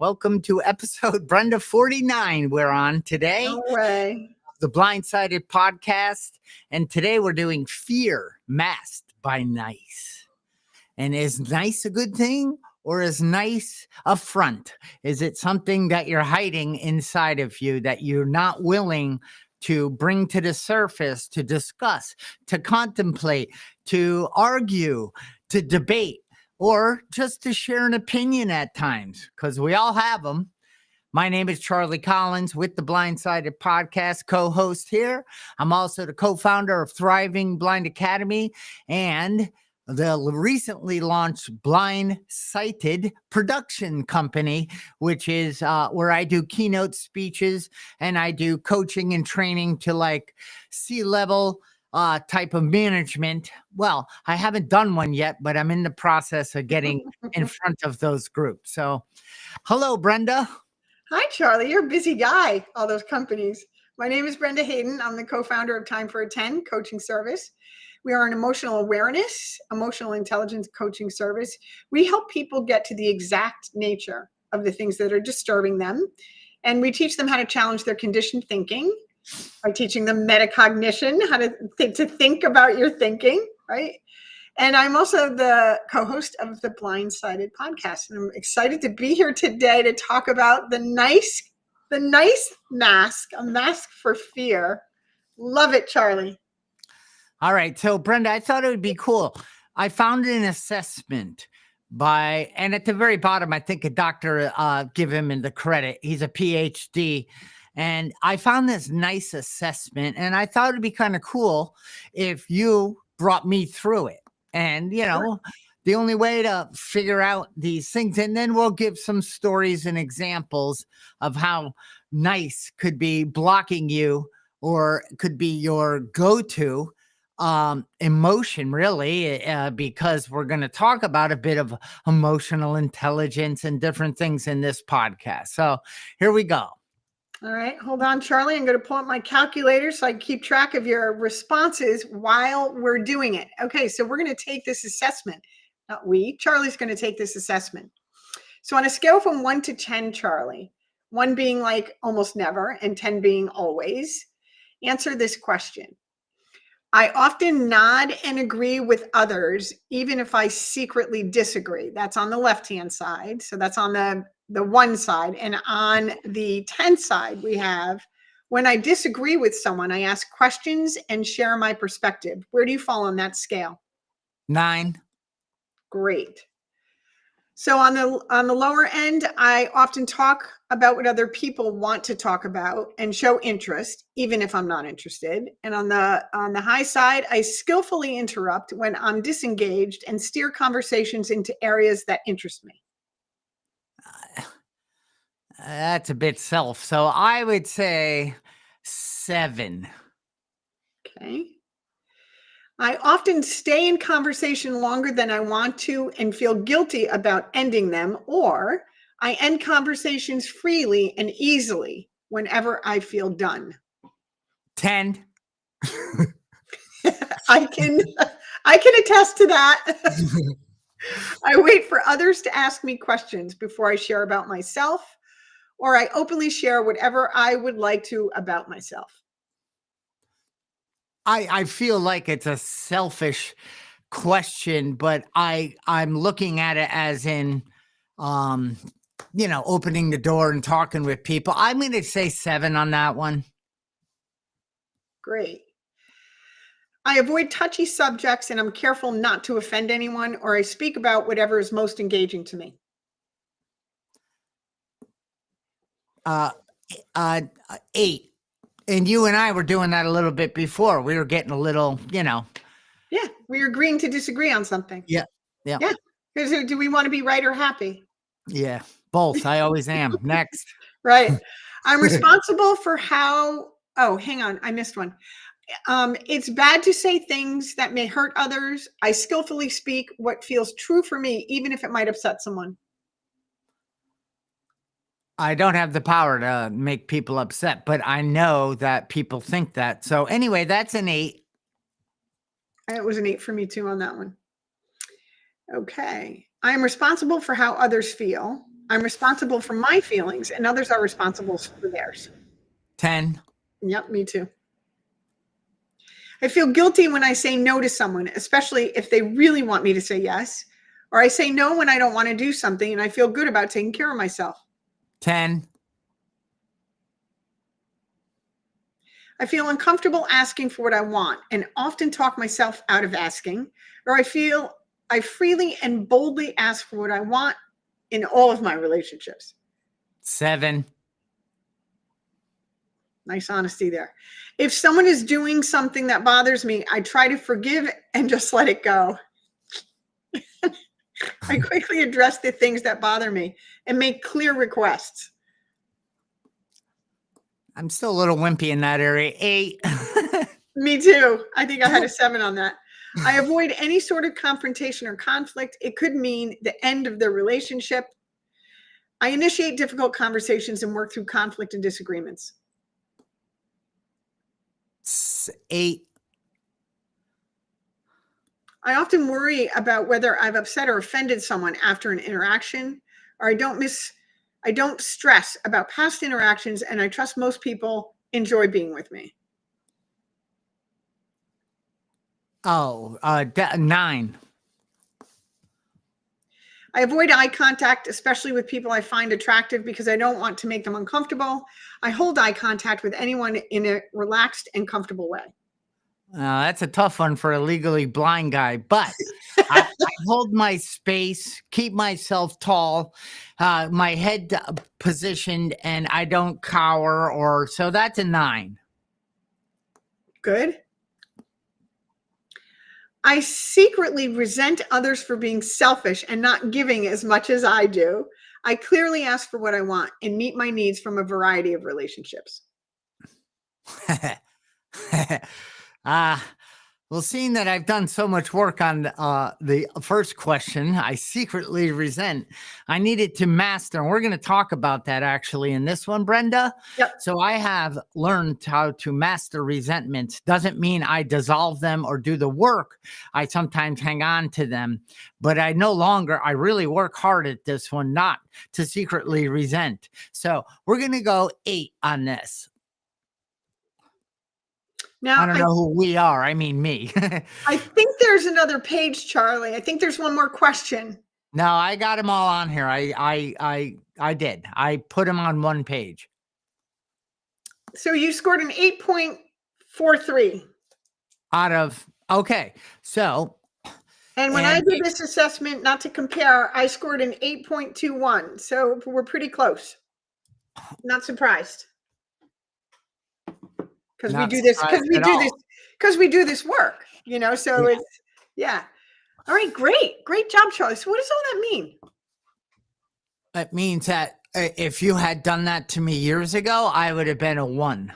Welcome to episode Brenda 49. We're on today, No way. the Blindsided podcast. And today we're doing fear masked by nice. And is nice a good thing or is nice a front? Is it something that you're hiding inside of you that you're not willing to bring to the surface, to discuss, to contemplate, to argue, to debate, or just to share an opinion at times? Because we all have them. My name is Charlie Collins with the Blindsided podcast, co-host here. I'm also the co-founder of Thriving Blind Academy and the recently launched Blindsided production company, which is where I do keynote speeches and I do coaching and training to like C-level type of management. Well, I haven't done one yet, but I'm in the process of getting in front of those groups. So hello, Brenda. Hi, Charlie. You're a busy guy, all those companies. My name is Brenda Hayden. I'm the co-founder of Time for a 10 coaching service. We are an emotional awareness, emotional intelligence coaching service. We help people get to the exact nature of the things that are disturbing them. And we teach them how to challenge their conditioned thinking by teaching them metacognition, how to think about your thinking, right? And I'm also the co-host of the Blindsided podcast. And I'm excited to be here today to talk about the nice mask, a mask for fear. Love it, Charlie. All right. So, Brenda, I thought it would be cool. I found an assessment and at the very bottom, I think a doctor, give him the credit. He's a PhD. And I found this nice assessment, and I thought it'd be kind of cool if you brought me through it. And, the only way to figure out these things, and then we'll give some stories and examples of how nice could be blocking you or could be your go-to emotion, really, because we're going to talk about a bit of emotional intelligence and different things in this podcast. So here we go. All right, hold on, Charlie. I'm going to pull up my calculator so I can keep track of your responses while we're doing it. Okay, so we're going to take this assessment. Not we, Charlie's going to take this assessment. So on a scale from 1 to 10, Charlie, 1 being like almost never and 10 being always, answer this question. I often nod and agree with others, even if I secretly disagree. That's on the left-hand side. So that's on the 1 side. And on the 10 side, we have, when I disagree with someone, I ask questions and share my perspective. Where do you fall on that scale? 9. Great. So on the lower end, I often talk about what other people want to talk about and show interest, even if I'm not interested. And on the high side, I skillfully interrupt when I'm disengaged and steer conversations into areas that interest me. That's a bit self. So I would say 7. Okay. I often stay in conversation longer than I want to and feel guilty about ending them, or I end conversations freely and easily whenever I feel done. 10. I can attest to that. I wait for others to ask me questions before I share about myself, or I openly share whatever I would like to about myself. I feel like it's a selfish question, but I'm looking at it as in, opening the door and talking with people. I'm going to say 7 on that one. Great. I avoid touchy subjects and I'm careful not to offend anyone, or I speak about whatever is most engaging to me. 8. And you and I were doing that a little bit before. We were getting a little, Yeah, we're agreeing to disagree on something. Yeah. Because do we want to be right or happy? Yeah, both. I always am. Next. Right. I'm responsible for how, hang on, I missed one. It's bad to say things that may hurt others. I skillfully speak what feels true for me, even if it might upset someone. I don't have the power to make people upset, but I know that people think that. So anyway, that's an 8. It was an 8 for me too on that one. Okay. I am responsible for how others feel. I'm responsible for my feelings and others are responsible for theirs. 10. Yep, me too. I feel guilty when I say no to someone, especially if they really want me to say yes. Or I say no when I don't want to do something and I feel good about taking care of myself. 10. I feel uncomfortable asking for what I want and often talk myself out of asking. Or I feel I freely and boldly ask for what I want in all of my relationships. 7. Nice honesty there. If someone is doing something that bothers me, I try to forgive and just let it go. I quickly address the things that bother me and make clear requests. I'm still a little wimpy in that area. 8. Me too. I think I had a 7 on that. I avoid any sort of confrontation or conflict. It could mean the end of the relationship. I initiate difficult conversations and work through conflict and disagreements. 8. I often worry about whether I've upset or offended someone after an interaction, or I don't stress about past interactions, and I trust most people enjoy being with me. Oh, 9. I avoid eye contact, especially with people I find attractive, because I don't want to make them uncomfortable. I hold eye contact with anyone in a relaxed and comfortable way. That's a tough one for a legally blind guy, but I hold my space, keep myself tall, my head positioned, and I don't cower, or so that's a 9. Good. I secretly resent others for being selfish and not giving as much as I do. I clearly ask for what I want and meet my needs from a variety of relationships. Well, seeing that I've done so much work on the first question, I secretly resent. I needed to master, and we're going to talk about that actually in this one, Brenda. Yep. So I have learned how to master resentments. Doesn't mean I dissolve them or do the work. I sometimes hang on to them, but I really work hard at this one, not to secretly resent. So we're going to go 8 on this. Now, I don't know who we are. I mean, me. I think there's another page, Charlie. I think there's one more question. No, I got them all on here. I did. I put them on one page. So you scored an 8.43. Out of, okay. So. And when I did this assessment, not to compare, I scored an 8.21. So we're pretty close. Not surprised. Because we do this work, so yeah. It's, yeah. All right, great job, Charlie. So what does all that mean? It means that if you had done that to me years ago, I would have been a 1.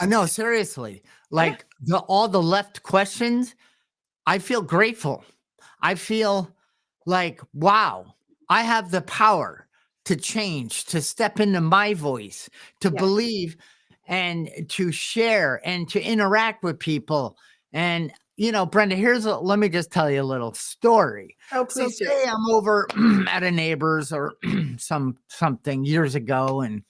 No, seriously, like all the left questions, I feel grateful. I feel like, wow, I have the power to change, to step into my voice, to believe and to share and to interact with people. And, Brenda, let me just tell you a little story. Oh, please. So say I'm over at a neighbor's or something years ago, and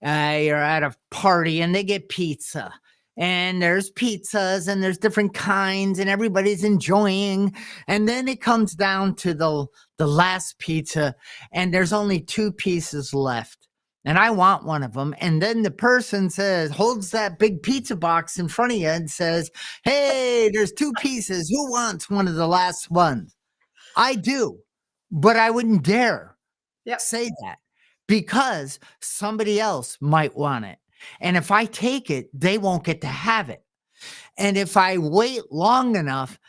you're at a party and they get pizza. And there's pizzas and there's different kinds and everybody's enjoying. And then it comes down to the last pizza and there's only 2 pieces left. And I want one of them. And then the person holds that big pizza box in front of you and says, hey, there's 2 pieces. Who wants one of the last ones? I do, but I wouldn't dare say that because somebody else might want it. And if I take it, they won't get to have it. And if I wait long enough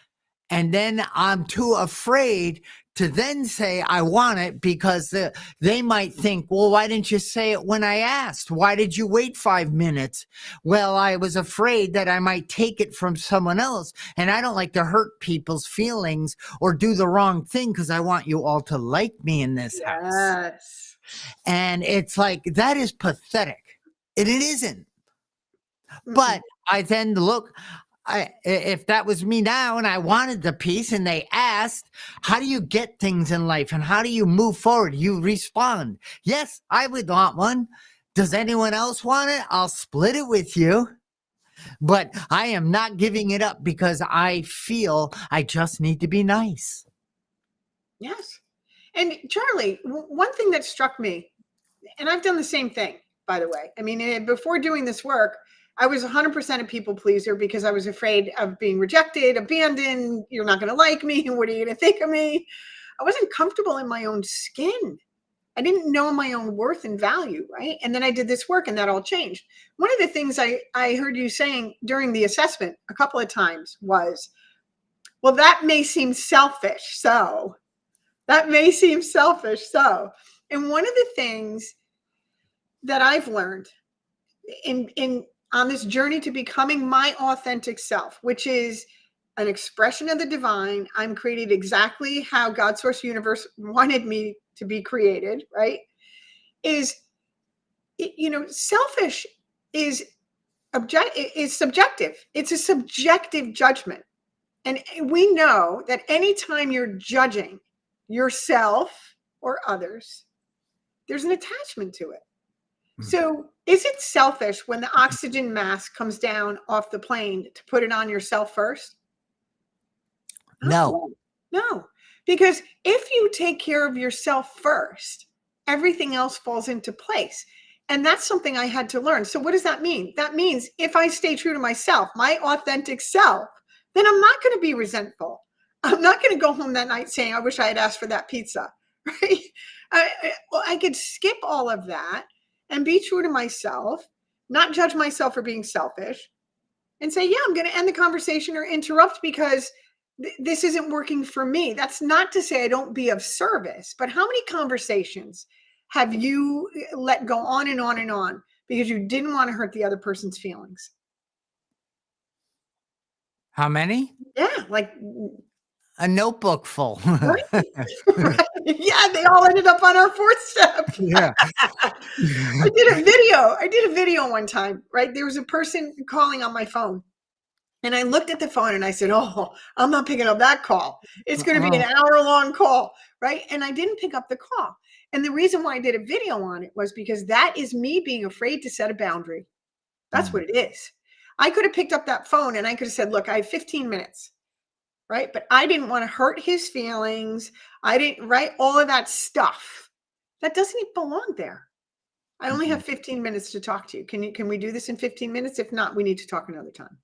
and then I'm too afraid to then say I want it because they might think, well, why didn't you say it when I asked? Why did you wait 5 minutes? Well, I was afraid that I might take it from someone else. And I don't like to hurt people's feelings or do the wrong thing because I want you all to like me in this house. And it's like, that is pathetic. And it isn't. But I then look, If that was me now and I wanted the peace and they asked, how do you get things in life and how do you move forward? You respond, yes, I would want one. Does anyone else want it? I'll split it with you. But I am not giving it up because I feel I just need to be nice. Yes. And Charlie, one thing that struck me, and I've done the same thing, by the way. I mean, before doing this work, I was 100% a people pleaser because I was afraid of being rejected, abandoned. You're not going to like me. What are you going to think of me? I wasn't comfortable in my own skin. I didn't know my own worth and value, right? And then I did this work and that all changed. One of the things I heard you saying during the assessment a couple of times was, well, that may seem selfish. So that may seem selfish. So, and one of the things that I've learned in on this journey to becoming my authentic self, which is an expression of the divine, I'm created exactly how God source universe wanted me to be created, right? Is, selfish is subjective. It's a subjective judgment. And we know that anytime you're judging yourself or others, there's an attachment to it. So is it selfish when the oxygen mask comes down off the plane to put it on yourself first? No. No, because if you take care of yourself first, everything else falls into place. And that's something I had to learn. So what does that mean? That means if I stay true to myself, my authentic self, then I'm not going to be resentful. I'm not going to go home that night saying, I wish I had asked for that pizza, right? I could skip all of that and be true to myself, not judge myself for being selfish, and say, yeah, I'm going to end the conversation or interrupt because this isn't working for me. That's not to say I don't be of service, but how many conversations have you let go on and on and on because you didn't want to hurt the other person's feelings? How many? Yeah, like A notebook full. right. Right. Yeah, they all ended up on our fourth step. Yeah. I did a video one time, right? There was a person calling on my phone. And I looked at the phone and I said, oh, I'm not picking up that call. It's going to be an hour-long call, right? And I didn't pick up the call. And the reason why I did a video on it was because that is me being afraid to set a boundary. That's what it is. I could have picked up that phone and I could have said, look, I have 15 minutes, right? But I didn't want to hurt his feelings. I didn't write all of that stuff. That doesn't even belong there. I only have 15 minutes to talk to you. Can we do this in 15 minutes? If not, we need to talk another time.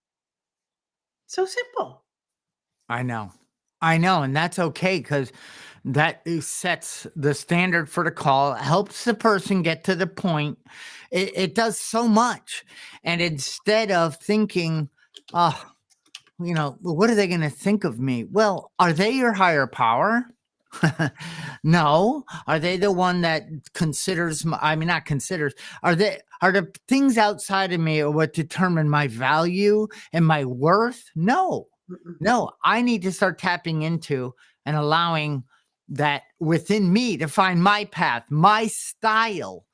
So simple. I know. And that's okay because that sets the standard for the call, helps the person get to the point. It does so much. And instead of thinking, what are they going to think of me? Well, are they your higher power? No. Are they the one that considers, not considers, are the things outside of me what determine my value and my worth? No. I need to start tapping into and allowing that within me to find my path, my style.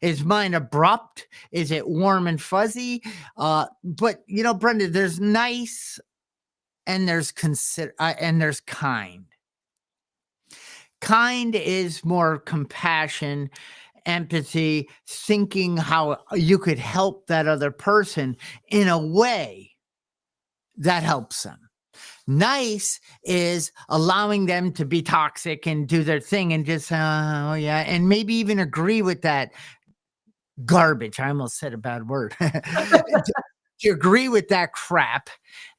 Is mine abrupt? Is it warm and fuzzy? But Brenda, there's nice and there's and there's kind. Kind is more compassion, empathy, thinking how you could help that other person in a way that helps them. Nice is allowing them to be toxic and do their thing and just, and maybe even agree with that garbage. I almost said a bad word. to agree with that crap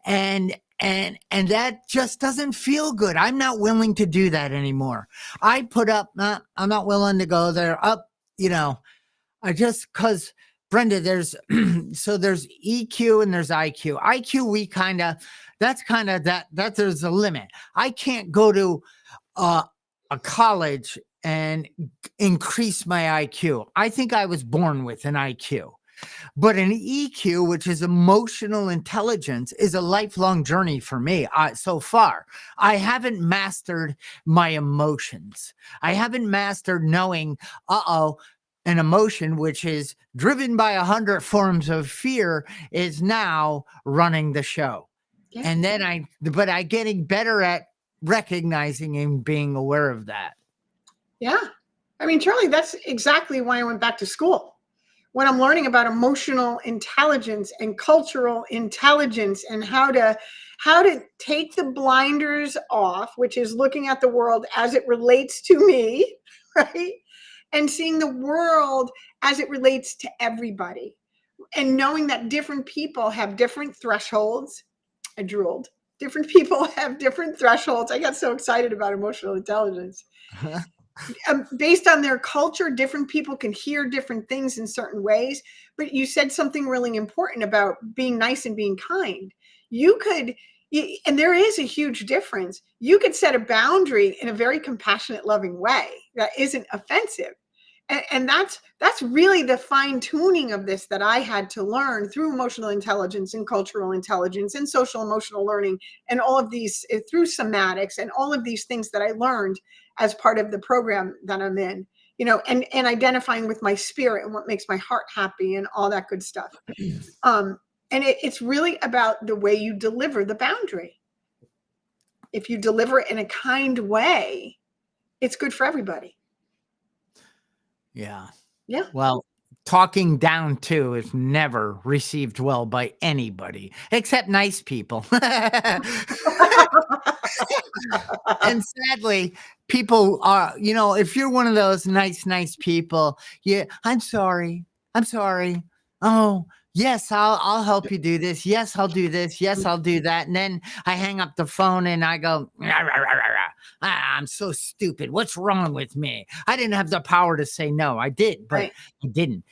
and that just doesn't feel good. I'm not willing to do that anymore. I put up, I'm not willing to go there up, because Brenda, there's EQ and there's IQ. IQ, that there's a limit. I can't go to a college and increase my IQ. I think I was born with an IQ. But an EQ, which is emotional intelligence, is a lifelong journey for me. So far, I haven't mastered my emotions. I haven't mastered knowing, an emotion which is driven by 100 forms of fear is now running the show. Yeah. And then I getting better at recognizing and being aware of that. Yeah. I mean, Charlie, that's exactly why I went back to school. When I'm learning about emotional intelligence and cultural intelligence and how to take the blinders off, which is looking at the world as it relates to me, right? And seeing the world as it relates to everybody. And knowing that different people have different thresholds. I drooled. Different people have different thresholds. I got so excited about emotional intelligence. Based on their culture, different people can hear different things in certain ways. But you said something really important about being nice and being kind. You could, and there is a huge difference. You could set a boundary in a very compassionate, loving way that isn't offensive. And that's really the fine tuning of this that I had to learn through emotional intelligence and cultural intelligence and social emotional learning and all of these through somatics and all of these things that I learned as part of the program that I'm in, and identifying with my spirit and what makes my heart happy and all that good stuff. And it's really about the way you deliver the boundary. If you deliver it in a kind way, it's good for everybody. Yeah. Yeah. Well, talking down to is never received well by anybody except nice people. And sadly, people are, if you're one of those nice people, yeah, I'm sorry. I'm sorry. Oh, yes, I'll help you do this. Yes, I'll do this. Yes, I'll do that. And then I hang up the phone and I go, "Rah, rah, rah, rah, rah. I'm so stupid. What's wrong with me? I didn't have the power to say no. I did, but Right. I didn't.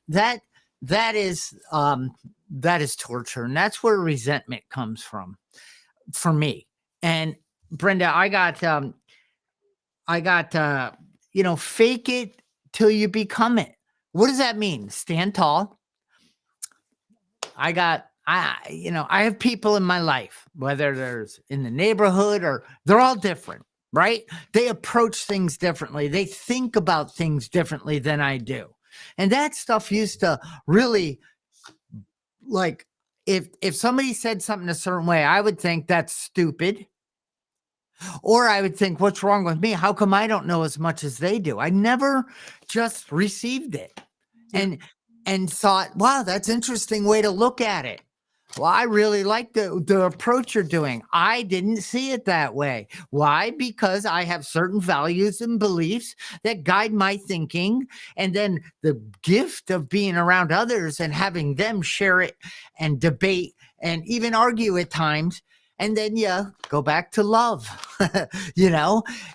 That that is torture. And that's where resentment comes from for me. And Brenda, fake it till you become it. What does that mean? Stand tall. I have people in my life, whether there's in the neighborhood or they're all different, right? They approach things differently. They think about things differently than I do. And that stuff used to really, like, if somebody said something a certain way, I would think that's stupid. Or I would think, what's wrong with me? How come I don't know as much as they do? I never just received it and thought, wow, that's an interesting way to look at it. Well, I really like the approach you're doing. I didn't see it that way. Why? Because I have certain values and beliefs that guide my thinking. And then the gift of being around others and having them share it and debate and even argue at times. And then, go back to love.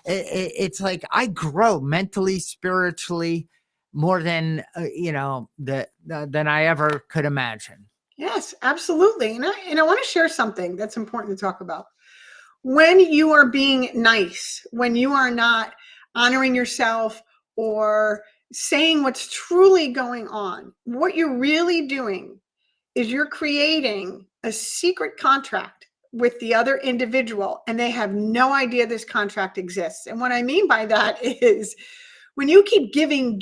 It's like I grow mentally, spiritually more than, than I ever could imagine. Yes, absolutely. And I want to share something that's important to talk about. When you are being nice, when you are not honoring yourself or saying what's truly going on, what you're really doing is you're creating a secret contract with the other individual, and they have no idea this contract exists. And what I mean by that is when you keep giving,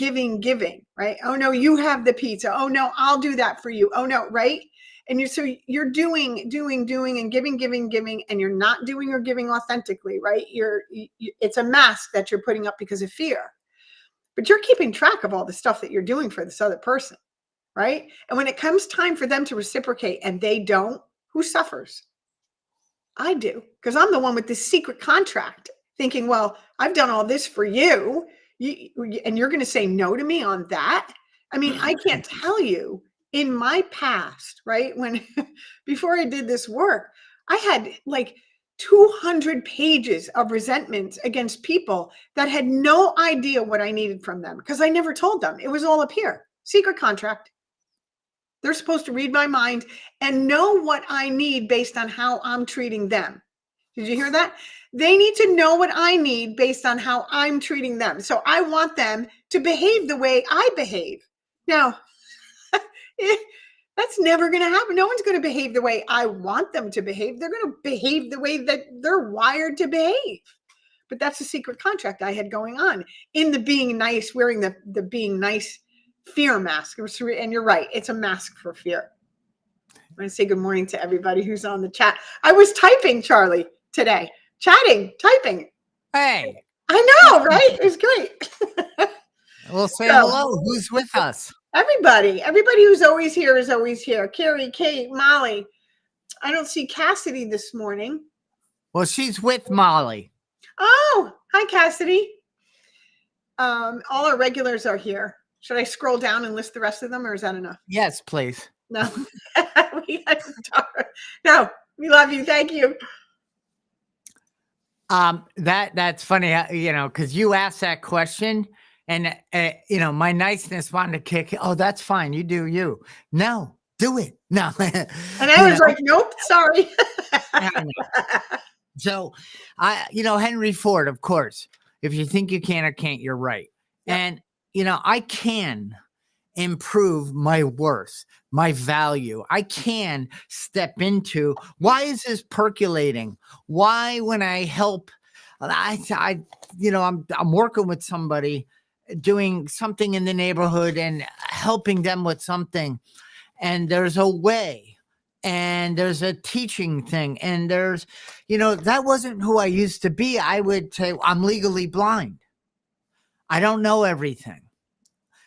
right? Oh no, you have the pizza. Oh no, I'll do that for you. Oh no, right? And you're doing and giving, and you're not doing or giving authentically, right? It's a mask that you're putting up because of fear. But you're keeping track of all the stuff that you're doing for this other person, right? And when it comes time for them to reciprocate and they don't, who suffers? I do, because I'm the one with this secret contract thinking, well, I've done all this for you, and you're going to say no to me on that. I mean, I can't tell you in my past, right? When before I did this work, I had like 200 pages of resentments against people that had no idea what I needed from them because I never told them. It was all up here. Secret contract. They're supposed to read my mind and know what I need based on how I'm treating them. Did you hear that? They need to know what I need based on how I'm treating them. So I want them to behave the way I behave. Now, that's never going to happen. No one's going to behave the way I want them to behave. They're going to behave the way that they're wired to behave. But that's a secret contract I had going on in the being nice, wearing the being nice fear mask. And you're right, it's a mask for fear. I want to say good morning to everybody who's on the chat. I was typing, Charlie, today, typing. Hey, I know, right? It was great. we'll say So, hello. Who's with us? everybody who's always here is always here. Carrie, Kate, Molly. I don't see Cassidy this morning. Well, she's with Molly. Oh, hi, Cassidy. All our regulars are here. Should I scroll down and list the rest of them, or is that enough? Yes, please. No. No, we love you. Thank you. That's funny, because you asked that question, and my niceness wanted to kick. Oh, that's fine. You do you. No, do it. No. And I was like, nope, sorry. So, Henry Ford, of course. If you think you can or can't, you're right. Yep. And I can improve my worth, my value. I can step into, why is this percolating? Why, when I help, I'm working with somebody doing something in the neighborhood and helping them with something, and there's a way, and there's a teaching thing, and there's, that wasn't who I used to be. I would say I'm legally blind. I don't know everything.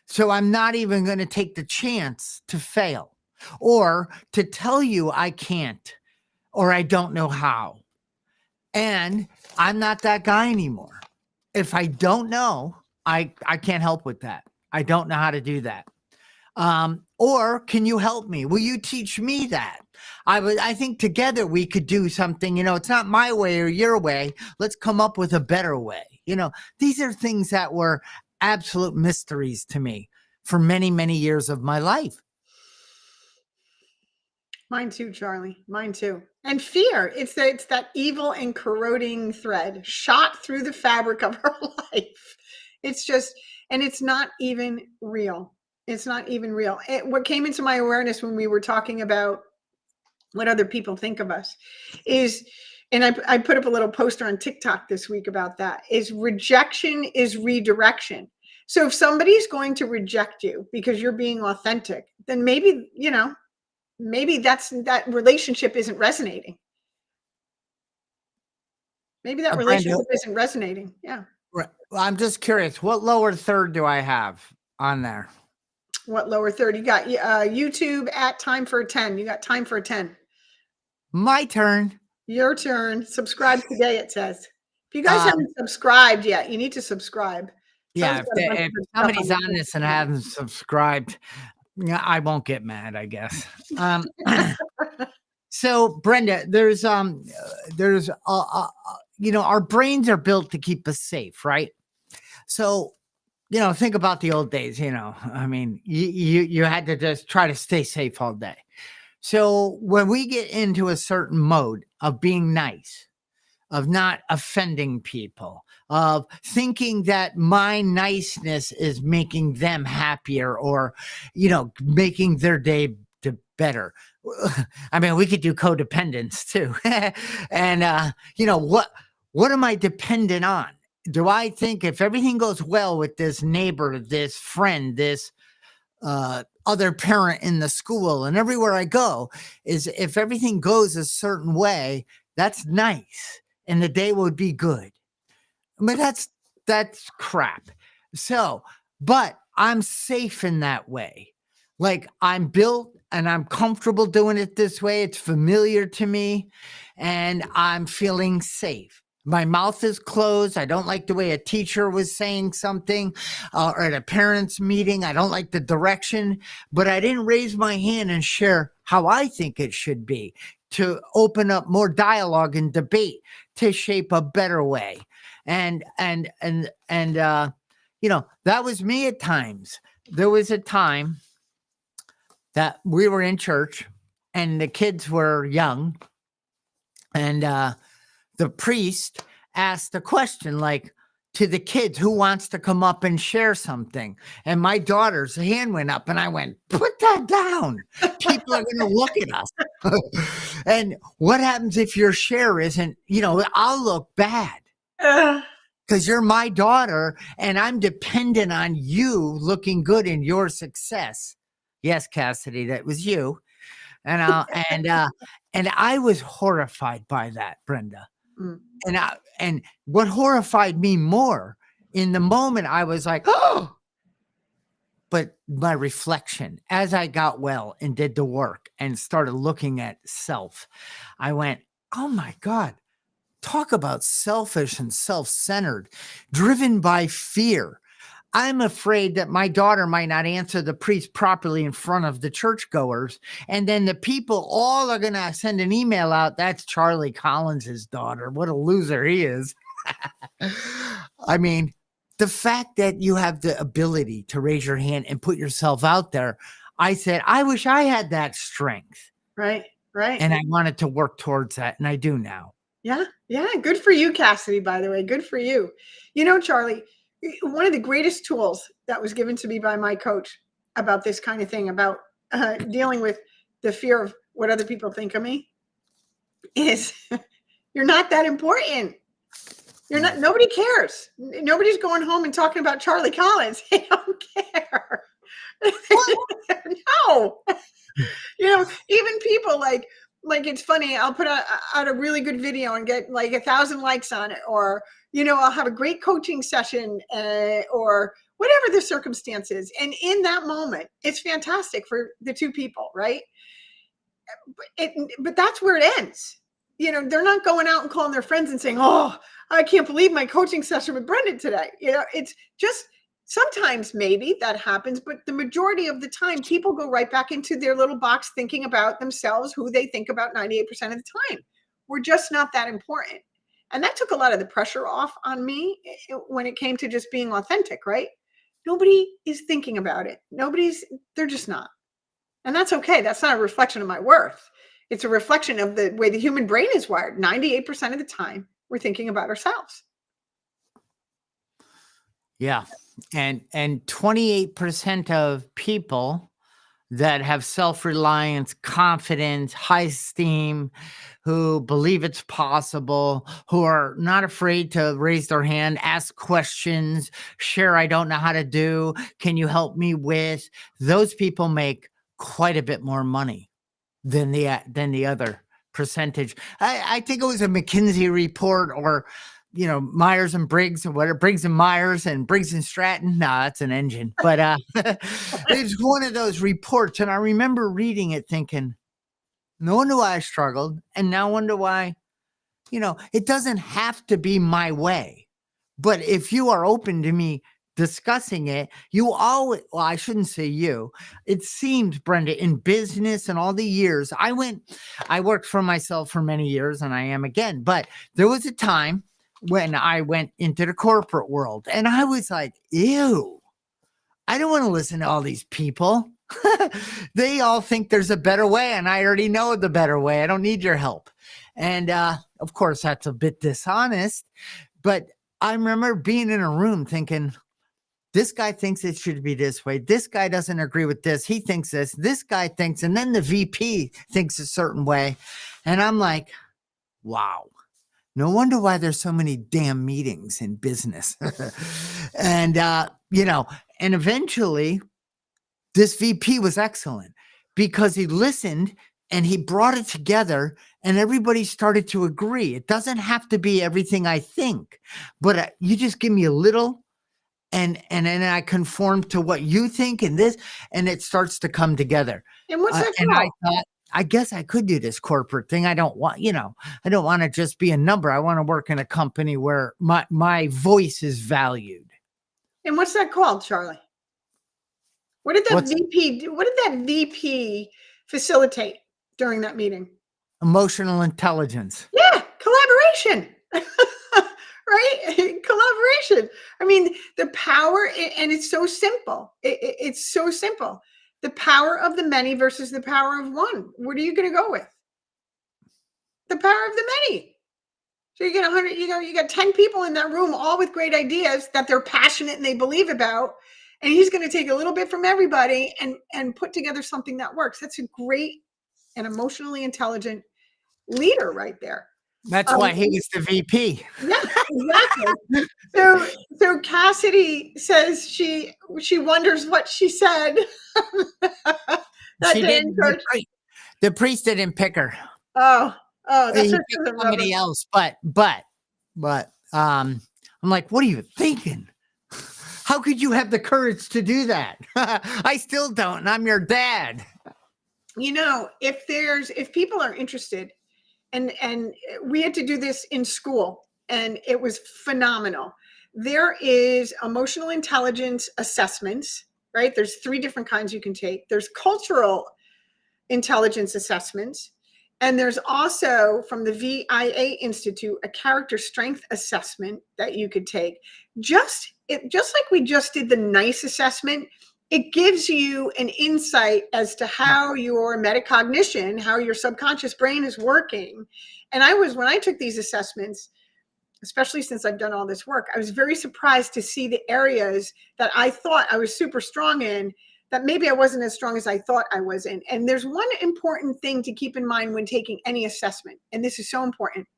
So I'm not even going to take the chance to fail or to tell you I can't or I don't know how. And I'm not that guy anymore. If I don't know, I can't help with that. I don't know how to do that. Or can you help me? Will you teach me that? I think together we could do something. It's not my way or your way. Let's come up with a better way. These are things that were absolute mysteries to me for many, many years of my life. Mine too, Charlie. Mine too. And fear. It's that evil and corroding thread shot through the fabric of our life. It's just, and it's not even real. It's not even real. What came into my awareness when we were talking about what other people think of us is, and I put up a little poster on TikTok this week about that, is rejection is redirection. So if somebody's going to reject you because you're being authentic, then maybe that relationship isn't resonating. Maybe that relationship isn't resonating. Yeah. Right. Well, I'm just curious, what lower third do I have on there? What lower third? You got YouTube at time for a 10. You got time for a 10. My turn. Your turn. Subscribe today, it says. If you guys haven't subscribed yet, you need to subscribe. Yeah, if somebody's on this and hasn't subscribed, I won't get mad, I guess. So Brenda, there's our brains are built to keep us safe, right? So, think about the old days, I mean, you had to just try to stay safe all day. So when we get into a certain mode of being nice, of not offending people, of thinking that my niceness is making them happier or, making their day better. I mean, we could do codependence too. And, what am I dependent on? Do I think if everything goes well with this neighbor, this friend, this other parent in the school and everywhere I go, is if everything goes a certain way, that's nice and the day would be good. But that's crap. So, but I'm safe in that way. Like I'm built and I'm comfortable doing it this way. It's familiar to me and I'm feeling safe. My mouth is closed. I don't like the way a teacher was saying something or at a parents' meeting. I don't like the direction, but I didn't raise my hand and share how I think it should be to open up more dialogue and debate to shape a better way. And that was me at times. There was a time that we were in church and the kids were young and the priest asked a question like to the kids, who wants to come up and share something? And my daughter's hand went up and I went, put that down. People are going to look at us. And what happens if your share isn't, I'll look bad. Uh, because you're my daughter and I'm dependent on you looking good in your success. Yes, Cassidy, that was you. And and I was horrified by that, Brenda. mm, And what horrified me more in the moment, I was like, oh, but my reflection as I got well and did the work and started looking at self, I went, oh my God, talk about selfish and self-centered, driven by fear. I'm afraid that my daughter might not answer the priest properly in front of the churchgoers. And then the people all are going to send an email out. That's Charlie Collins's daughter. What a loser he is. I mean, the fact that you have the ability to raise your hand and put yourself out there, I said, I wish I had that strength. right, right. And I wanted to work towards that. And I do now. Yeah, yeah. Good for you, Cassidy, by the way. Good for you. You know, Charlie, one of the greatest tools that was given to me by my coach about this kind of thing, about dealing with the fear of what other people think of me, is you're not that important. You're not, nobody cares. Nobody's going home and talking about Charlie Collins. They don't care. No. You know, even people like it's funny, I'll put out a really good video and get like 1,000 likes on it, or you know, I'll have a great coaching session, or whatever the circumstances, and in that moment it's fantastic for the two people, right? But that's where it ends. You know, they're not going out and calling their friends and saying, oh, I can't believe my coaching session with Brendan today. You know, it's just sometimes maybe that happens, but the majority of the time, people go right back into their little box thinking about themselves, who they think about 98% of the time. We're just not that important. And that took a lot of the pressure off on me when it came to just being authentic, right? Nobody is thinking about it. They're just not. And that's okay. That's not a reflection of my worth. It's a reflection of the way the human brain is wired. 98% of the time, we're thinking about ourselves. Yeah. And 28% of people that have self-reliance, confidence, high esteem, who believe it's possible, who are not afraid to raise their hand, ask questions, share, I don't know how to do, can you help me with? Those people make quite a bit more money than the other percentage. I think it was a McKinsey report, or you know, Myers and Briggs, or whatever, Briggs and Myers and Briggs and Stratton. No, that's an engine. But it's one of those reports. And I remember reading it thinking, no wonder why I struggled. And now wonder why, you know, it doesn't have to be my way. But if you are open to me discussing it, you always, well, I shouldn't say you. It seems, Brenda, in business and all the years, I worked for myself for many years, and I am again. But there was a time when I went into the corporate world and I was like, ew, I don't want to listen to all these people. They all think there's a better way, and I already know the better way. I don't need your help. And of course, that's a bit dishonest. But I remember being in a room thinking, this guy thinks it should be this way. This guy doesn't agree with this. He thinks this. This guy thinks, and then the VP thinks a certain way. And I'm like, wow. No wonder why there's so many damn meetings in business. And, you know, and eventually this VP was excellent because he listened and he brought it together and everybody started to agree. It doesn't have to be everything I think, but you just give me a little and then I conform to what you think and this, and it starts to come together. And what's that And called? I thought, I guess I could do this corporate thing. I don't want, you know, I don't want to just be a number. I want to work in a company where my voice is valued. And what's that called, Charlie? What did that What's VP do? What did that VP facilitate during that meeting? emotional intelligence? Yeah, collaboration. Right? Collaboration. I mean, the power, and it's so simple. It's so simple. The power of the many versus the power of one. What are you going to go with? The power of the many. So you get 100, you got 10 people in that room, all with great ideas that they're passionate and they believe about. And he's going to take a little bit from everybody and put together something that works. That's a great and emotionally intelligent leader right there. That's why he was the VP. Yeah, exactly. So so Cassidy says she wonders what she said that She day in didn't. church. The priest didn't pick her. Oh, oh, that's He what picked doesn't rub somebody us. else. But I'm like, what are you thinking? How could you have the courage to do that? I still don't, and I'm your dad. You know, if people are interested, and we had to do this in school, and it was phenomenal. There is emotional intelligence assessments, right? There's 3 different kinds you can take. There's cultural intelligence assessments. And there's also from the VIA Institute a character strength assessment that you could take. Just like we just did the NICE assessment, it gives you an insight as to how your metacognition, how your subconscious brain is working. And when I took these assessments, especially since I've done all this work, I was very surprised to see the areas that I thought I was super strong in that maybe I wasn't as strong as I thought I was in. And there's one important thing to keep in mind when taking any assessment, and this is so important.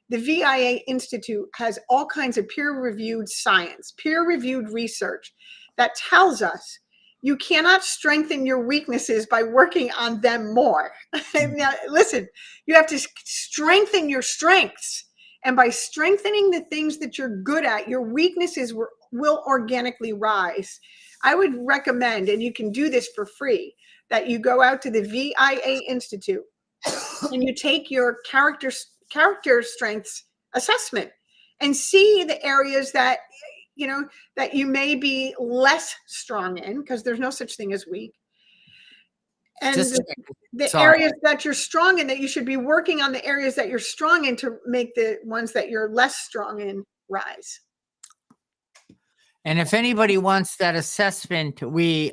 The VIA Institute has all kinds of peer-reviewed science, peer-reviewed research that tells us you cannot strengthen your weaknesses by working on them more. Now, listen, you have to strengthen your strengths. And by strengthening the things that you're good at, your weaknesses will organically rise. I would recommend, and you can do this for free, that you go out to the VIA Institute and you take your character strengths assessment and see the areas that that you may be less strong in, because there's no such thing as weak, and the areas that you're strong in, that you should be working on the areas that you're strong in to make the ones that you're less strong in rise. And if anybody wants that assessment, we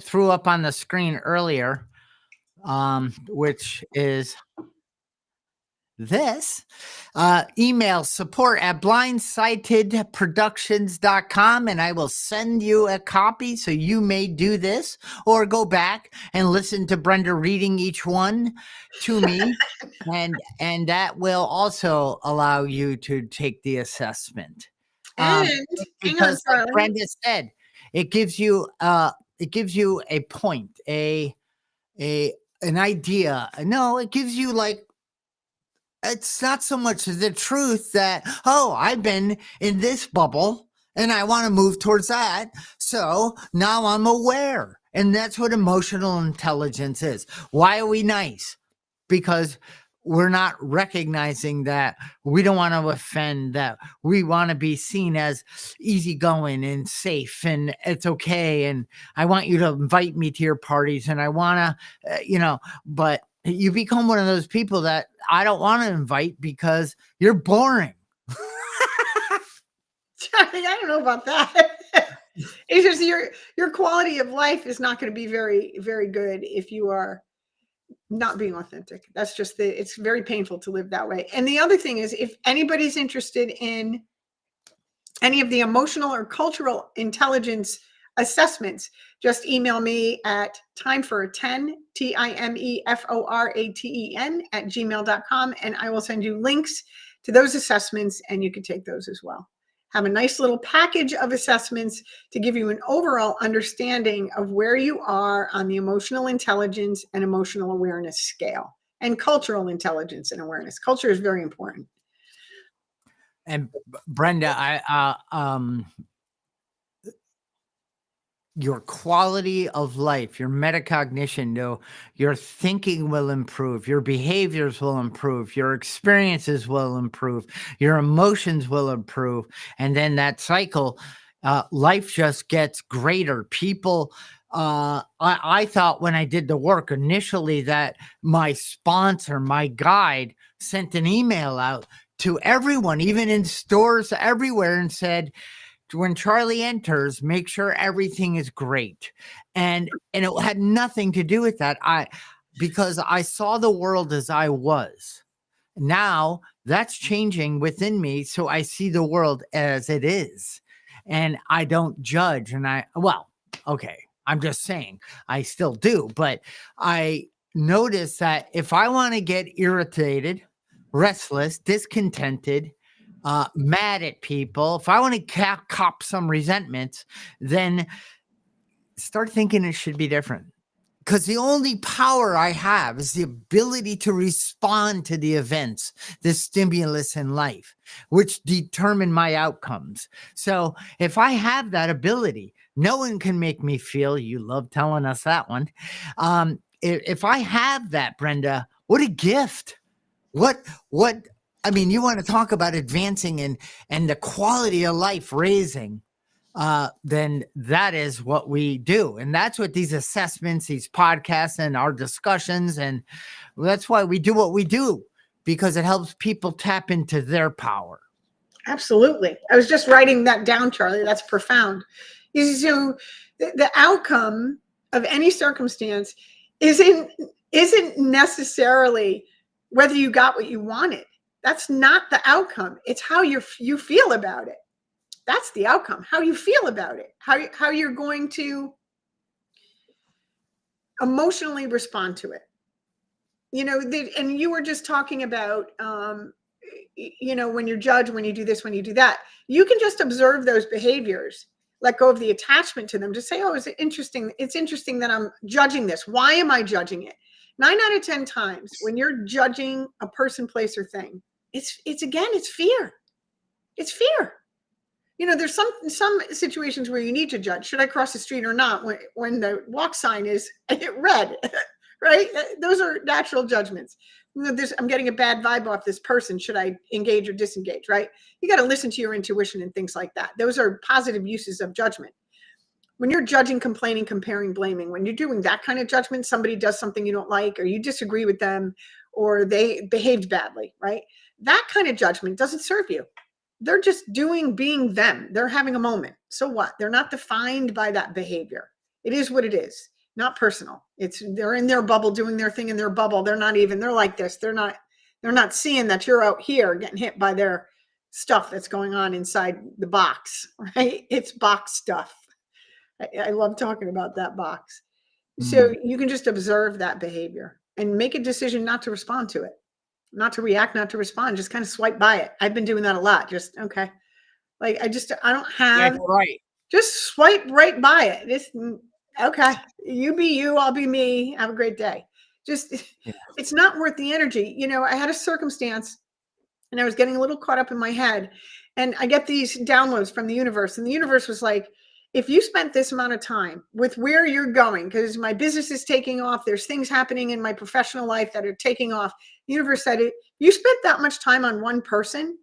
threw up on the screen earlier, which is this. Email support@blindsightedproductions.com, and I will send you a copy so you may do this, or go back and listen to Brenda reading each one to me. and that will also allow you to take the assessment. And Because like Brenda said, it gives you a point, an idea. No, it gives you, like, it's not so much the truth that, oh, I've been in this bubble and I want to move towards that. So now I'm aware. And that's what emotional intelligence is. Why are we nice? Because we're not recognizing that we don't want to offend, that we want to be seen as easygoing and safe, and it's okay. And I want you to invite me to your parties, and I want to, but you become one of those people that I don't want to invite because you're boring. I don't know about that. It's just your quality of life is not going to be very, very good if you are not being authentic. That's just it's very painful to live that way. And the other thing is, if anybody's interested in any of the emotional or cultural intelligence assessments, just email me at timefor10, TIMEFORATEN @gmail.com, and I will send you links to those assessments, and you can take those as well. Have a nice little package of assessments to give you an overall understanding of where you are on the emotional intelligence and emotional awareness scale, and cultural intelligence and awareness. Culture is very important. And Brenda, your quality of life, your metacognition, your thinking will improve, your behaviors will improve, your experiences will improve, your emotions will improve. And then that cycle, life just gets greater. People, I thought when I did the work initially that my sponsor, my guide, sent an email out to everyone, even in stores everywhere, and said, when Charlie enters, make sure everything is great. And it had nothing to do with that. Because I saw the world as I was. Now that's changing within me. So I see the world as it is. And I don't judge. And okay, I'm just saying I still do. But I notice that if I want to get irritated restless, discontented, mad at people, if I want to cop some resentments, then start thinking it should be different. Because the only power I have is the ability to respond to the events, the stimulus in life, which determine my outcomes. So if I have that ability, no one can make me feel. You love telling us that one. If I have that, Brenda, what a gift. What I mean, you want to talk about advancing and the quality of life raising, then that is what we do. And that's what these assessments, these podcasts, and our discussions, and that's why we do what we do, because it helps people tap into their power. Absolutely. I was just writing that down, Charlie. That's profound. So the outcome of any circumstance isn't necessarily whether you got what you wanted. That's not the outcome. It's how you feel about it. That's the outcome. How you feel about it. How you're going to emotionally respond to it. And you were just talking about when you're judged, when you do this, when you do that, you can just observe those behaviors, let go of the attachment to them, just say, oh, it's interesting that I'm judging this. Why am I judging it? 9 out of 10 times when you're judging a person, place, or thing, it's fear. It's fear. There's some situations where you need to judge. Should I cross the street or not when the walk sign is red? Right? Those are natural judgments. I'm getting a bad vibe off this person. Should I engage or disengage? Right? You got to listen to your intuition and things like that. Those are positive uses of judgment. When you're judging, complaining, comparing, blaming, when you're doing that kind of judgment, somebody does something you don't like, or you disagree with them, or they behaved badly, right? That kind of judgment doesn't serve you. They're just being them. They're having a moment. So what? They're not defined by that behavior. It is what it is. Not personal. They're in their bubble doing their thing in their bubble. They're like this. They're not seeing that you're out here getting hit by their stuff that's going on inside the box, right? It's box stuff. I love talking about that box. So you can just observe that behavior and make a decision not to respond to it, not to react, not to respond, just kind of swipe by it. I've been doing that a lot. Just, okay. Like, I don't have, Right. Just swipe right by it. It's okay. You be you, I'll be me. Have a great day. It's not worth the energy. I had a circumstance and I was getting a little caught up in my head, and I get these downloads from the universe, and the universe was like, if you spent this amount of time with where you're going, because my business is taking off, there's things happening in my professional life that are taking off. The universe said, you spent that much time on one person,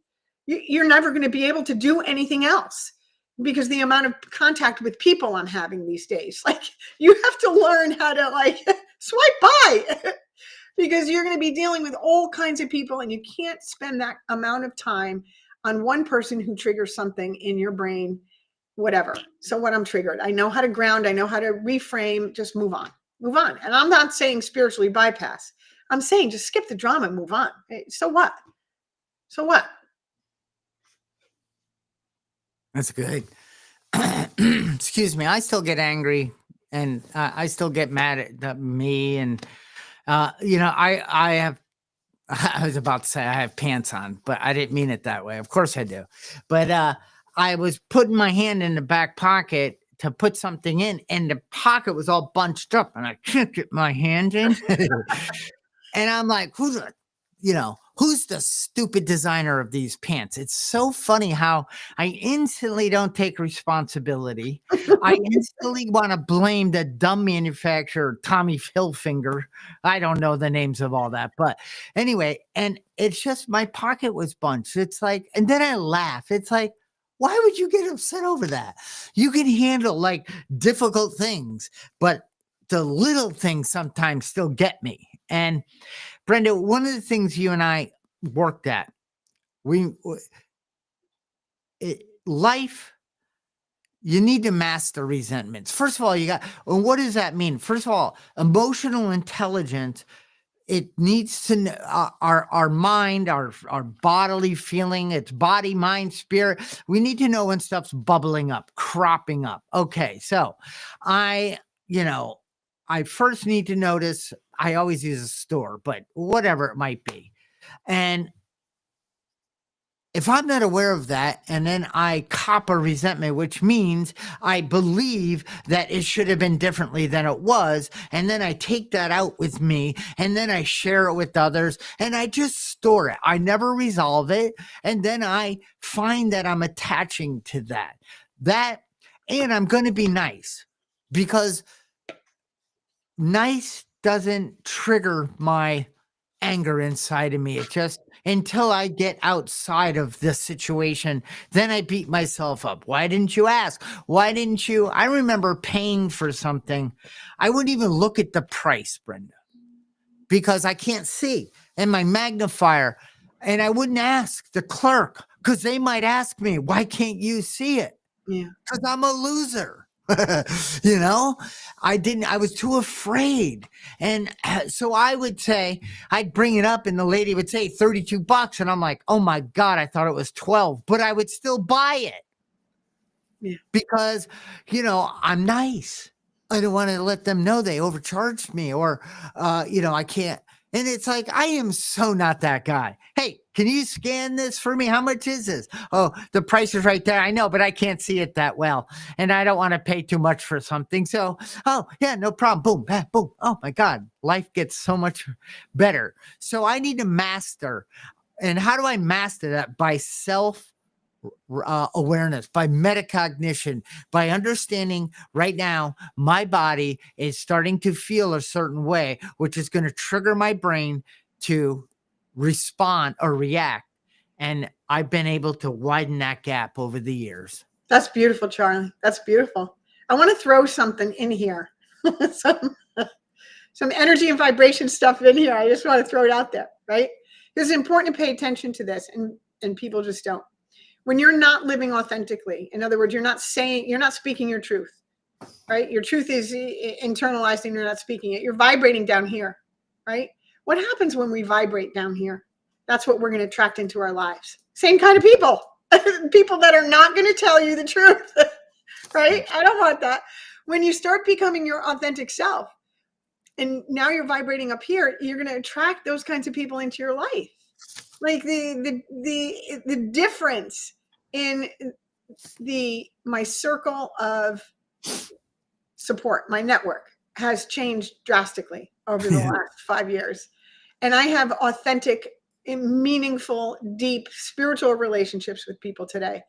you're never going to be able to do anything else, because the amount of contact with people I'm having these days, like, you have to learn how to swipe by because you're going to be dealing with all kinds of people, and you can't spend that amount of time on one person who triggers something in your brain, whatever. So what I'm triggered, I know how to ground, I know how to reframe, just move on. And I'm not saying spiritually bypass. I'm saying just skip the drama and move on. So what? That's good. Excuse me. I still get angry, and I still get mad at me. And, I have, I was about to say I have pants on, but I didn't mean it that way. Of course I do. But I was putting my hand in the back pocket to put something in, and the pocket was all bunched up, and I can't get my hand in. And I'm like, who's the stupid designer of these pants? It's so funny how I instantly don't take responsibility. I instantly want to blame the dumb manufacturer, Tommy Hilfiger. I don't know the names of all that. But anyway, and it's just my pocket was bunched. It's like, and then I laugh. It's like, why would you get upset over that? You can handle like difficult things, but the little things sometimes still get me. And Brenda, one of the things you and I worked at, life, you need to master resentments. First of all, and what does that mean? First of all, emotional intelligence, it needs to know our mind, our bodily feeling, it's body, mind, spirit. We need to know when stuff's bubbling up, cropping up. Okay, so I first need to notice. I always use a store, but whatever it might be. And if I'm not aware of that and then I cop a resentment, which means I believe that it should have been differently than it was, and then I take that out with me and then I share it with others and I just store it. I never resolve it. And then I find that I'm attaching to that. And I'm going to be nice because nice doesn't trigger my anger inside of me. It just until I get outside of the situation, then I beat myself up. Why didn't you ask? Why didn't you? I remember paying for something. I wouldn't even look at the price, Brenda, because I can't see. And my magnifier, and I wouldn't ask the clerk because they might ask me, why can't you see it? Yeah. Because I'm a loser. I was too afraid. And so I would say, I'd bring it up and the lady would say $32. And I'm like, oh my God, I thought it was 12, but I would still buy it. Yeah. Because, I'm nice. I don't want to let them know they overcharged me or, I can't. And it's like, I am so not that guy. Hey, can you scan this for me? How much is this? Oh, the price is right there. I know, but I can't see it that well. And I don't want to pay too much for something. So, oh, yeah, no problem. Boom, bam, boom. Oh, my God. Life gets so much better. So I need to master. And how do I master that? By awareness, by metacognition, by understanding right now my body is starting to feel a certain way, which is going to trigger my brain to respond or react. And I've been able to widen that gap over the years. That's beautiful, Charlie. That's beautiful. I want to throw something in here. some energy and vibration stuff in here. I just want to throw it out there, right? Because it's important to pay attention to this, and people just don't. When you're not living authentically, in other words, you're not speaking your truth, right? Your truth is internalized and you're not speaking it. You're vibrating down here, right? What happens when we vibrate down here? That's what we're going to attract into our lives. Same kind of people, people that are not going to tell you the truth, right? I don't want that. When you start becoming your authentic self, and now you're vibrating up here, you're going to attract those kinds of people into your life. Like the difference in my circle of support, my network, has changed drastically over the last 5 years. And I have authentic, meaningful, deep spiritual relationships with people today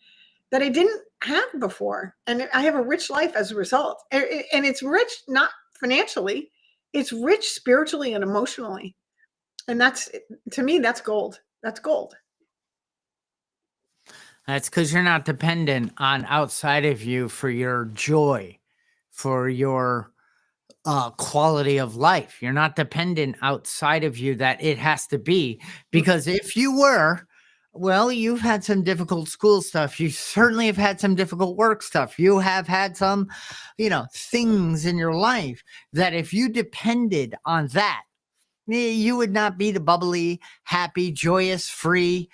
that I didn't have before. And I have a rich life as a result. And it's rich, not financially, it's rich spiritually and emotionally. And that's, to me, that's gold. That's gold. That's because you're not dependent on outside of you for your joy, for your quality of life. You're not dependent outside of you that it has to be. Because if you were, well, you've had some difficult school stuff. You certainly have had some difficult work stuff. You have had some, things in your life that if you depended on that, you would not be the bubbly, happy, joyous, free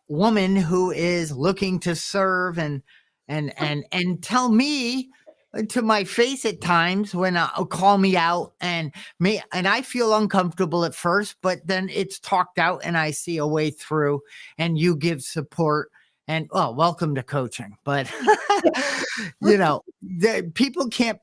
woman who is looking to serve and tell me to my face at times when call me out and I feel uncomfortable at first, but then it's talked out and I see a way through and you give support and welcome to coaching. But people can't.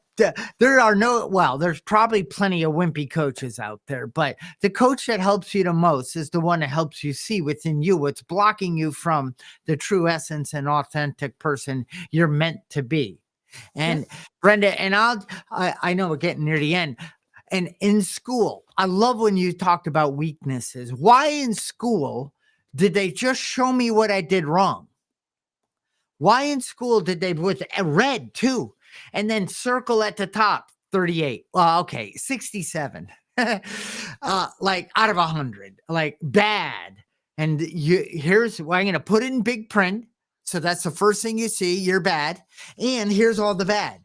There's probably plenty of wimpy coaches out there, but the coach that helps you the most is the one that helps you see within you what's blocking you from the true essence and authentic person you're meant to be. And Brenda, and I know we're getting near the end. And in school, I love when you talked about weaknesses. Why in school did they just show me what I did wrong? Why in school did they with red too? And then circle at the top 38. Well, okay, 67. Like out of 100, like bad. And here's why I'm going to put it in big print. So that's the first thing you see. You're bad. And here's all the bad.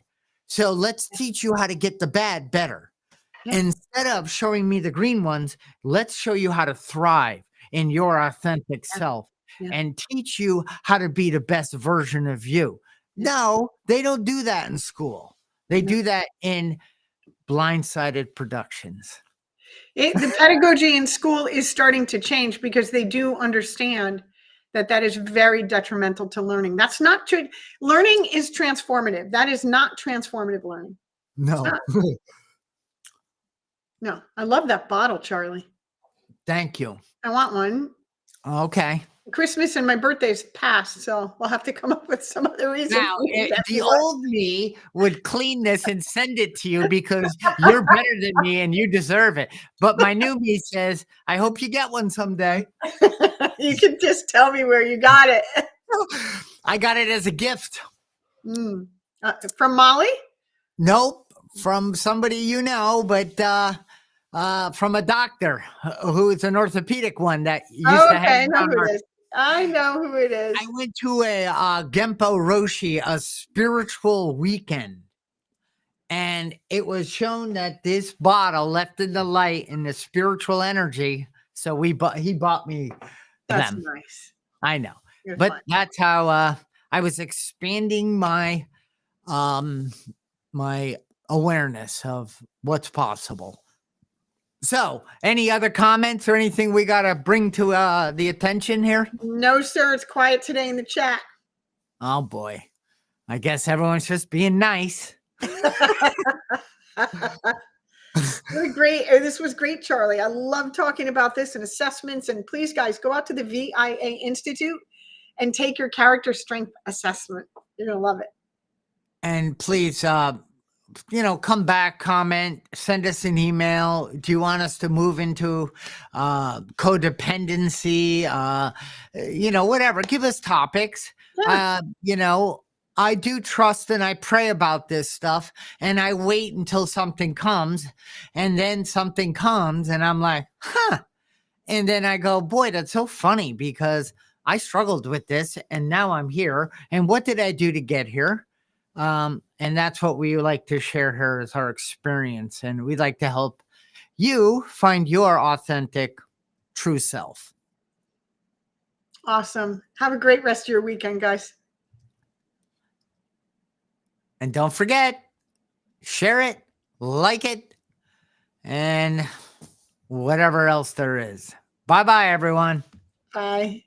So let's teach you how to get the bad better. Yeah. Instead of showing me the green ones, let's show you how to thrive in your authentic self. Yeah. And teach you how to be the best version of you. No, they don't do that in school. They do that in blindsided productions. The pedagogy in school is starting to change because they do understand that is very detrimental to learning. That's not true. Learning is transformative. That is not transformative learning. No. No, I love that bottle, Charlie. Thank you. I want one. Okay. Christmas and my birthday's passed, so we'll have to come up with some other reason. Now, the old me would clean this and send it to you because you're better than me and you deserve it. But my new me says, I hope you get one someday. You can just tell me where you got it. I got it as a gift. From Molly? Nope. From somebody you know, but from a doctor who is an orthopedic one that used to have. I know who it is. I know who it is. I went to a Gempo Roshi, a spiritual weekend, and it was shown that this bottle left in the light in the spiritual energy. So he bought me That's them. nice. I know, You're but fine. that's how I was expanding my my awareness of what's possible. So, any other comments or anything we got to bring to the attention here? No, sir. It's quiet today in the chat. Oh, boy. I guess everyone's just being nice. Great. This was great, Charlie. I love talking about this and assessments. And please, guys, go out to the VIA Institute and take your character strength assessment. You're going to love it. And please, come back, comment, send us an email. Do you want us to move into codependency? Whatever. Give us topics. Yeah. I do trust and I pray about this stuff, and I wait until something comes, and then something comes, and I'm like, huh. And then I go, boy, that's so funny because I struggled with this, and now I'm here. And what did I do to get here? And that's what we like to share here is our experience. And we'd like to help you find your authentic, true self. Awesome. Have a great rest of your weekend, guys. And don't forget, share it, like it, and whatever else there is. Bye-bye, everyone. Bye.